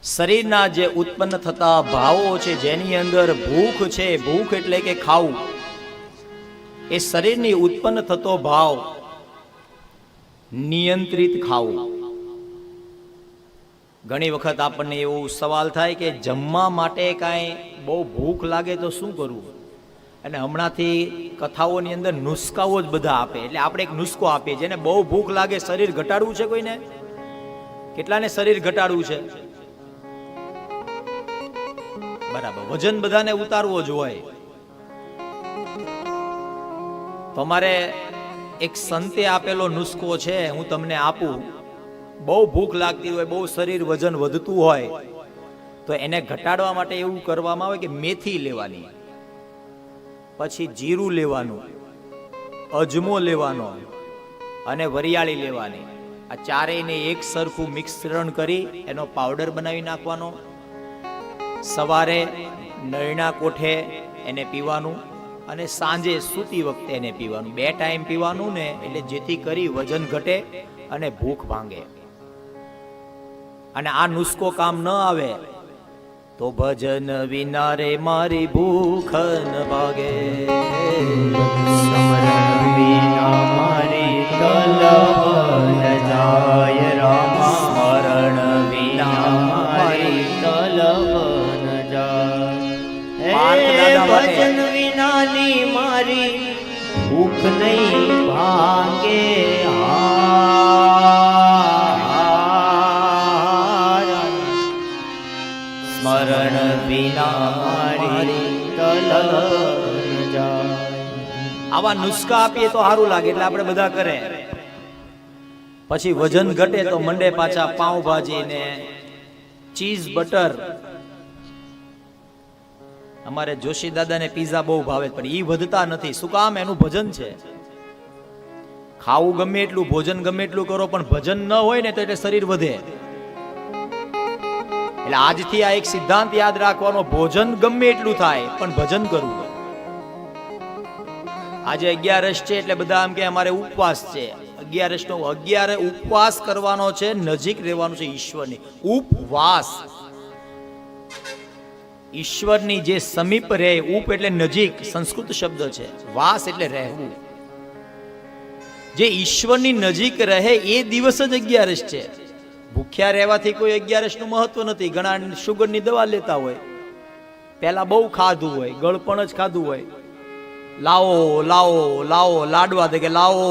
શરીરના જે ઉત્પન્ન થતા ભાવો છે, જેની અંદર ભૂખ છે, ભૂખ એટલે કે ખાવું, એ શરીરની ઉત્પન્ન થતો ભાવ નિયંત્રિત ખાવું. ઘણી વખત આપણને એવો સવાલ થાય કે જમવા માટે કાંઈ બહુ ભૂખ લાગે તો શું કરવું? અને હમણાંથી કથાઓની અંદર નુસ્ખાઓ જ બધા આપે, એટલે આપણે એક નુસ્ખો આપીએ. જેને બહુ ભૂખ લાગે, શરીર ઘટાડવું છે કોઈને, કેટલાને શરીર ઘટાડવું છે? બરાબર, વજન બધાને ઉતારવો જ હોય. તમારે એક સંતે આપેલો નુસ્ખો છે, હું તમને આપું. બહુ ભૂખ લાગતી હોય, બહુ શરીર વજન વધતું હોય, તો એને ઘટાડવા માટે એવું કરવામાં આવે કે મેથી લેવાની, પછી જીરું લેવાનું, અજમો લેવાનો અને વરિયાળી લેવાની. આ ચારેયને એક સરખું મિશ્રણ કરી એનો પાવડર બનાવી નાખવાનો. સવારે નળના કોઠે એને પીવાનું અને સાંજે સૂતી વખતે એને પીવાનું. 2 ટાઈમ પીવાનું ને, એટલે જેથી કરી વજન ઘટે અને ભૂખ ભાંગે. અને આ નુસ્ખો કામ ન આવે તો ભજન વિના રે મારી ભૂખ ન ભાગે, સ્મરણ વિના મારી તલવન જાય રામા, સ્મરણ વિના મારી તલવન પાર્થ જાય. દાદા માટે. ભજન વિનાની મારી ભૂખ નહીં ભાંગે. સ્મરણ વિના મારી તલવન જાય. આવા નુસ્ખા આપીએ તો સારું લાગે, એટલે આપણે બધા કરે. પછી વજન ઘટે તો મંડે પાછા પાઉંભાજી ને ચીઝ બટર. અમારે જોશી દાદાને પીઝા બહુ ભાવે, પણ ઈ વધતા નથી. શું કામ? એનું ભજન છે. ખાવું ગમે એટલું, ભોજન ગમે એટલું કરો, પણ ભજન ન હોય ને તો એટલે શરીર વધે. એટલે આજથી આ એક સિદ્ધાંત યાદ રાખવાનો, ભોજન ગમે એટલું થાય પણ ભજન કરવું. આજે 11 છે એટલે બધા આમ કે અમારે ઉપવાસ છે. 11 ઉપવાસ કરવાનો છે, નજીક રહેવાનું છે ઈશ્વરની. ઉપવાસ, ઈશ્વરની જે સમીપ રહે. ઉપ એટલે નજીક, સંસ્કૃત શબ્દ છે. વાસ એટલે રહેવું. જે ઈશ્વરની નજીક રહે એ દિવસ જ 11 છે. ભૂખ્યા રહેવાથી કોઈ 11 નું મહત્વ નથી. ઘણા શુગરની દવા લેતા હોય, પેલા બહુ ખાધું હોય, ગળપણ જ ખાધું હોય. લાવો લાવો લાવો, લાડવા દે કે લાવો,